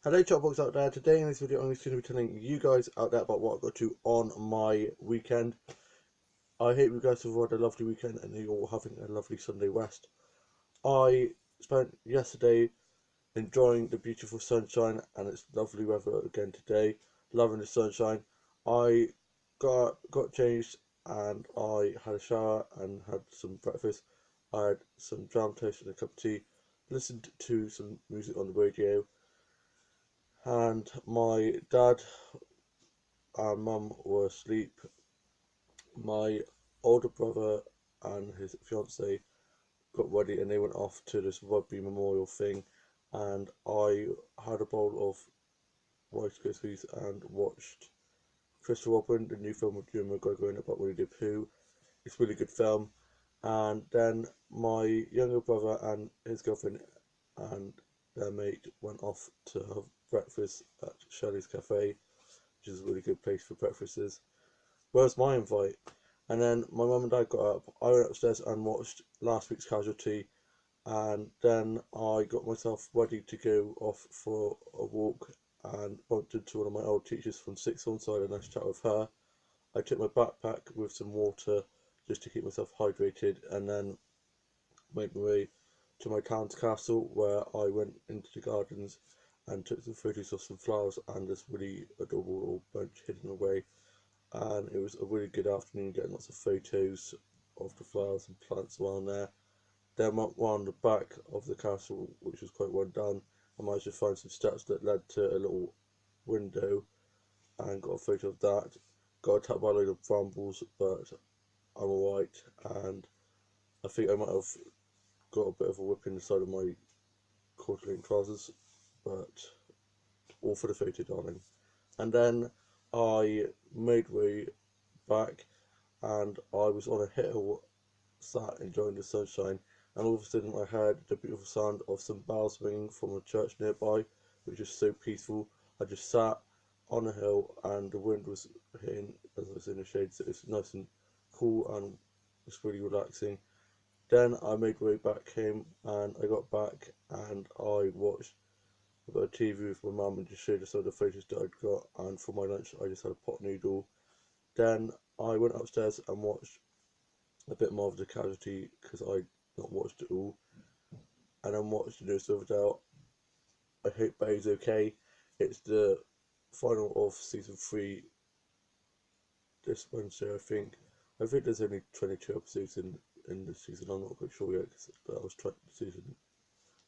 Hello Chatbox out there. Today in this video I'm going to be telling you guys out there about what I got to on my weekend. I hope you guys have had a lovely weekend and you're all having a lovely Sunday rest. I spent yesterday enjoying the beautiful sunshine and it's lovely weather again today. Loving the sunshine. I got changed and I had a shower and had some breakfast. I had some jam toast and a cup of tea. Listened to some music on the radio. And my dad and mum were asleep. My older brother and his fiance got ready and they went off to this rugby memorial thing, and I had a bowl of Rice Krispies and watched Christopher Robin, the new film with Ewan McGregor about Winnie the Pooh. It's a really good film. And then my younger brother and his girlfriend and their mate went off to have breakfast at Shelley's Cafe, which is a really good place for breakfasts. Where's my invite? And then my mum and dad got up. I went upstairs and watched last week's Casualty, and then I got myself ready to go off for a walk and bumped into one of my old teachers from sixth form, so I had a nice chat with her. I took my backpack with some water just to keep myself hydrated, and then made my way to my town's castle, where I went into the gardens and took some photos of some flowers and this really adorable little bunch hidden away. And it was a really good afternoon, getting lots of photos of the flowers and plants around there. Then went round the back of the castle, which was quite well done. I managed to find some steps that led to a little window and got a photo of that. Got attacked by a load of brambles, but I'm alright, and I think I might have got a bit of a whip in the side of my quarter-length trousers, but all for the photo, darling. And then I made way back, and I was on a hill, sat enjoying the sunshine, and all of a sudden I heard the beautiful sound of some bells ringing from a church nearby, which was so peaceful. I just sat on a hill, and the wind was hitting as I was in the shade, so it's nice and cool, and it's really relaxing. Then I made way back home, and I got back, and I watched a bit of TV with my mum and just showed her some of the photos that I'd got. And for my lunch, I just had a pot noodle. Then I went upstairs and watched a bit more of the Casualty because I not watched it all, and then watched the newest Riverdale. I hope Betty's okay. It's the final of season 3 this Wednesday, I think. I think there's only 22 episodes in this season. I'm not quite sure yet because that was season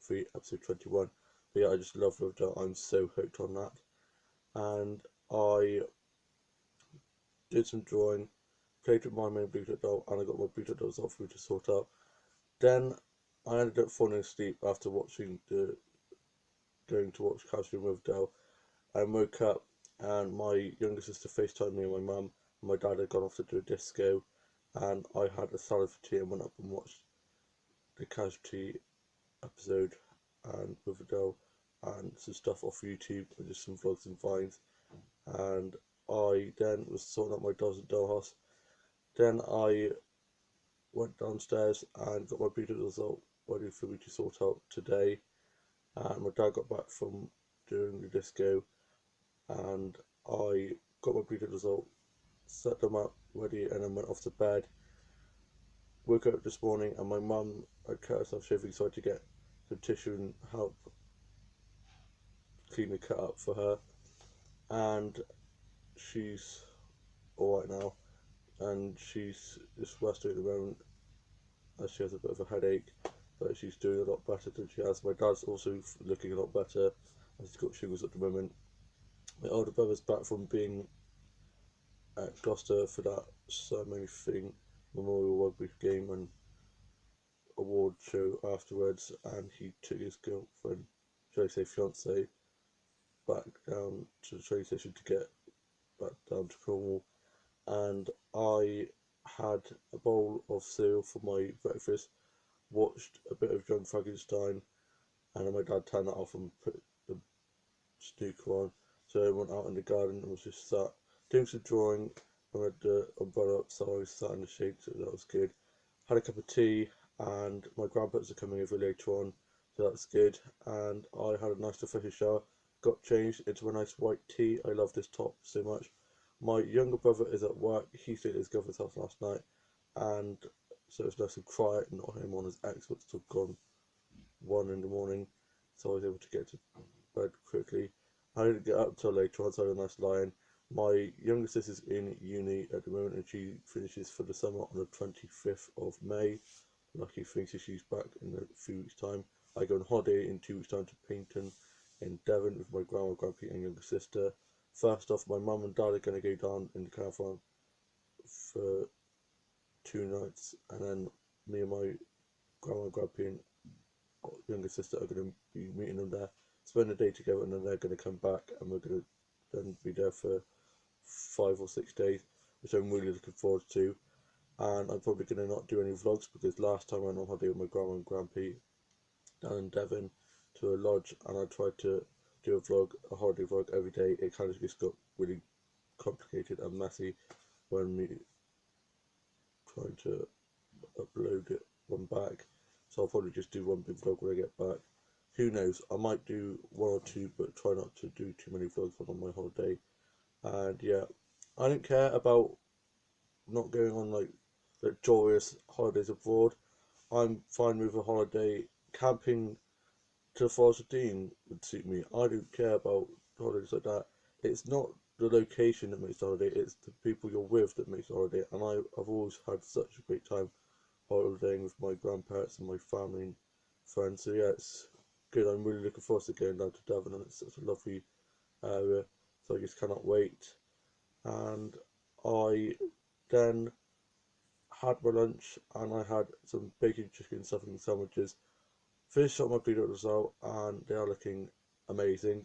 3, episode 21. But yeah, I just love Riverdale. I'm so hooked on that. And I did some drawing, played with my main Bluetooth doll, and I got my Bluetooth dolls off me to sort out. Then I ended up falling asleep after going to watch Casualty with Dell. I woke up and my younger sister FaceTimed me and my mum. My dad had gone off to do a disco, and I had a salad for tea and went up and watched the Casualty episode and with Adele and some stuff off YouTube and just some vlogs and vines. And I then was sorting out my dolls at Dollhouse. Then I went downstairs and got my Bluetooth result ready for me to sort out today. And my dad got back from doing the disco, and I got my Bluetooth result, set them up ready, and then went off to bed. Woke up this morning and my mum had cut herself shaving, so I had to get some tissue and help clean the cut up for her. And she's alright now, and she's just resting at the moment as she has a bit of a headache, but she's doing a lot better than she has. My dad's also looking a lot better as he's got sugars at the moment. My older brother's back from being at Gloucester for that ceremony thing, Memorial Rugby game and award show afterwards, and he took his girlfriend, should I say fiance, back down to the train station to get back down to Cornwall. And I had a bowl of cereal for my breakfast, watched a bit of Young Frankenstein, and then my dad turned that off and put the snooker on. So I went out in the garden and was just sat doing some drawing. I had the umbrella up, so I was sat in the shade, so that was good. Had a cup of tea, and my grandparents are coming over later on, so that's good. And I had a nice refreshing shower, got changed into a nice white tee. I love this top so much. My younger brother is at work. He stayed at his girlfriend's house last night, and so it's nice and quiet, not him on his Xbox till gone 1 in the morning. So I was able to get to bed quickly. I didn't get up till later on, so I had a nice lie-in. My younger sister's in uni at the moment, and she finishes for the summer on the 25th of May. Lucky thing, so she's back in a few weeks' time. I go on holiday in 2 weeks' time to Paynton in Devon with my grandma, grandpa, and younger sister. First off, my mum and dad are going to go down in the caravan for 2 nights, and then me and my grandma, grandpa, and younger sister are going to be meeting them there, spend the day together, and then they're going to come back, and we're going to then be there for 5 or 6 days, which I'm really looking forward to. And I'm probably going to not do any vlogs because last time I went on holiday with my grandma and grandpa down in Devon to a lodge, and I tried to do a holiday vlog every day. It kind of just got really complicated and messy when me trying to upload it one back. So I'll probably just do one big vlog when I get back. Who knows? I might do one or two, but try not to do too many vlogs when on my holiday. And yeah, I don't care about not going on like luxurious holidays abroad. I'm fine with a holiday. Camping to the Forest of Dean would suit me. I don't care about holidays like that. It's not the location that makes the holiday, it's the people you're with that makes the holiday. And I've always had such a great time holidaying with my grandparents and my family and friends. So yeah, it's good. I'm really looking forward to going down to Devon, and it's such a lovely area. So I just cannot wait. And I then had my lunch, and I had some bacon chicken stuffing sandwiches. Finished up my pre-noodles out, and they are looking amazing.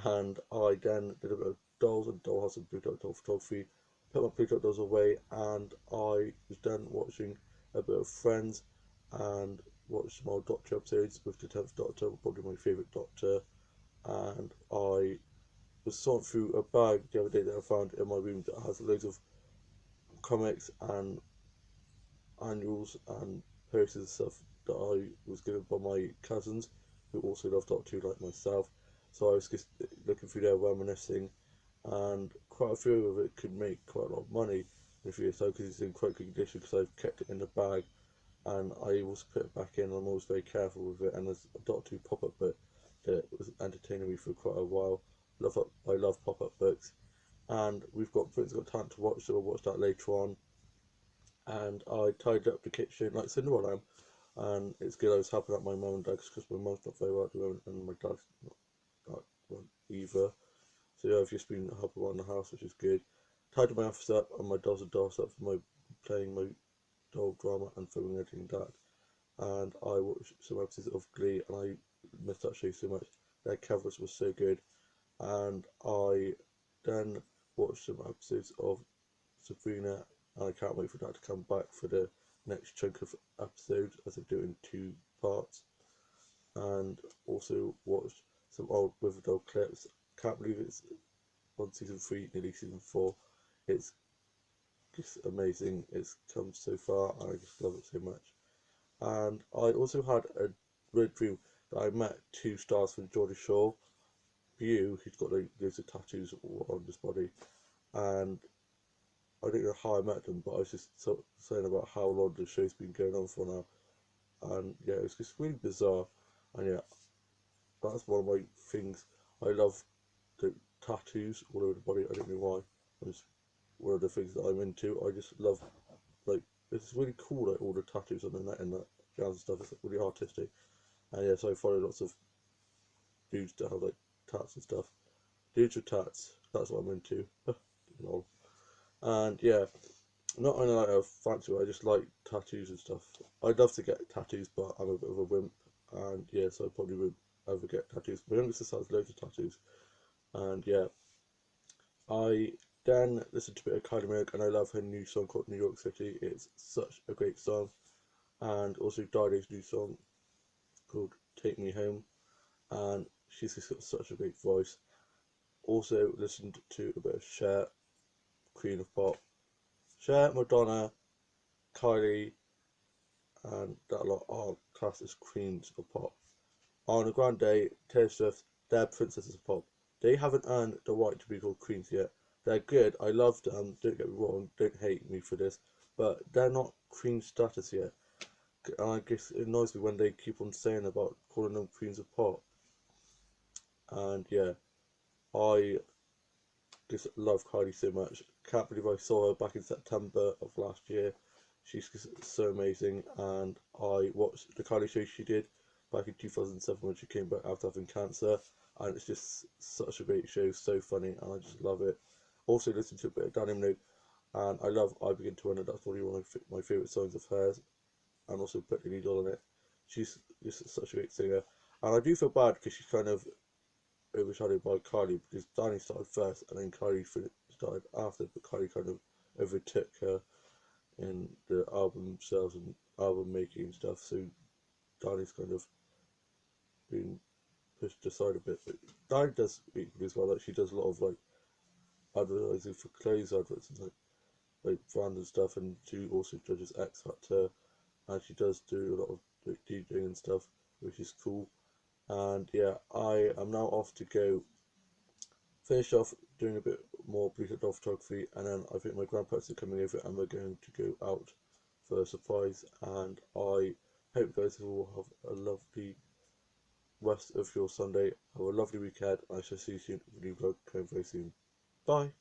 And I then did a bit of dolls and dollhouse and blue dot doll photography. Put my blue dot dolls away, and I was then watching a bit of Friends and watched some old Doctor episodes with the 10th Doctor, probably my favourite Doctor. And I was sorting through a bag the other day that I found in my room that has loads of comics and annuals and posters and stuff that I was given by my cousins who also love Doctor Who like myself. So I was just looking through there, reminiscing, and quite a few of it could make quite a lot of money in a few years' time because it's in quite good condition because I've kept it in the bag and I also put it back in. I'm always very careful with it, and there's a Doctor Who pop-up book that was entertaining me for quite a while. I love pop-up books, and we've got Britain's Got Talent to watch, so we'll watch that later on. And I tidied up the kitchen like Cinderella am, and it's good. I was helping out my mum and dad because my mum's not very well at the moment, and my dad's not that well either. So yeah, I've just been helping around the house, which is good. Tidied my office up, and my dolls are dolls up for my playing my doll drama and filming editing that. And I watched some episodes of Glee, and I missed that show so much. Their covers were so good, and I then watched some episodes of Sabrina, and I can't wait for that to come back for the next chunk of episodes as I do it in 2 parts. And also watched some old Riverdale clips. Can't believe it's on season 3, nearly season 4. It's just amazing. It's come so far, and I just love it so much. And I also had a weird dream that I met 2 stars from Geordie Shore. Bew, who's got like loads of tattoos on his body, and I don't know how I met them, but I was just saying about how long the show's been going on for now, and yeah, it's just really bizarre, and yeah, that's one of my things. I love the tattoos all over the body. I don't know why. It's one of the things that I'm into. I just love like it's really cool, like all the tattoos on the neck and that jazz and stuff. It's really artistic, and yeah, so I follow lots of dudes that have like tats and stuff. Dudes with tats. That's what I'm into. Lol. And yeah, not only like a fancy one, I just like tattoos and stuff. I'd love to get tattoos, but I'm a bit of a wimp, and yeah, so I probably wouldn't ever get tattoos. My younger sister has loads of tattoos, and yeah, I then listened to a bit of Kylie Minogue, and I love her new song called New York City. It's such a great song, and also Dido's new song called Take Me Home, and she's just got such a great voice. Also listened to a bit of Cher, Queen of Pop. Cher, Madonna, Kylie, and that lot are classed as queens of pop. Ariana Grande, Taylor Swift, they're princesses of pop. They haven't earned the right to be called queens yet. They're good. I love them. Don't get me wrong. Don't hate me for this, but they're not queen status yet. And I guess it annoys me when they keep on saying about calling them queens of pop. And yeah, I just love Kylie so much. Can't believe I saw her back in September of last year. She's just so amazing, and I watched the Kylie show she did back in 2007 when she came back after having cancer, and it's just such a great show, so funny, and I just love it. Also, listen to a bit of Danny Minogue, and I love I Begin to Wonder. That's probably one of my favourite songs of hers, and also put Lily Doll in it. She's just such a great singer, and I do feel bad because she's kind of overshadowed by Kylie because Danny started first and then Kylie started after, but Kylie kind of overtook her in the album sales and album making and stuff. So Danny's kind of been pushed aside a bit, but Danny does equally as well. Like she does a lot of like advertising for clothes adverts and like brand and stuff, and she also judges X Factor, and she does do a lot of like DJing and stuff, which is cool. And yeah, I am now off to go finish off doing a bit more Blue Dolphin photography, and then I think my grandparents are coming over and we're going to go out for a surprise. And I hope you guys will have a lovely rest of your Sunday. Have a lovely weekend. I shall see you soon. Video vlog coming very soon. Bye.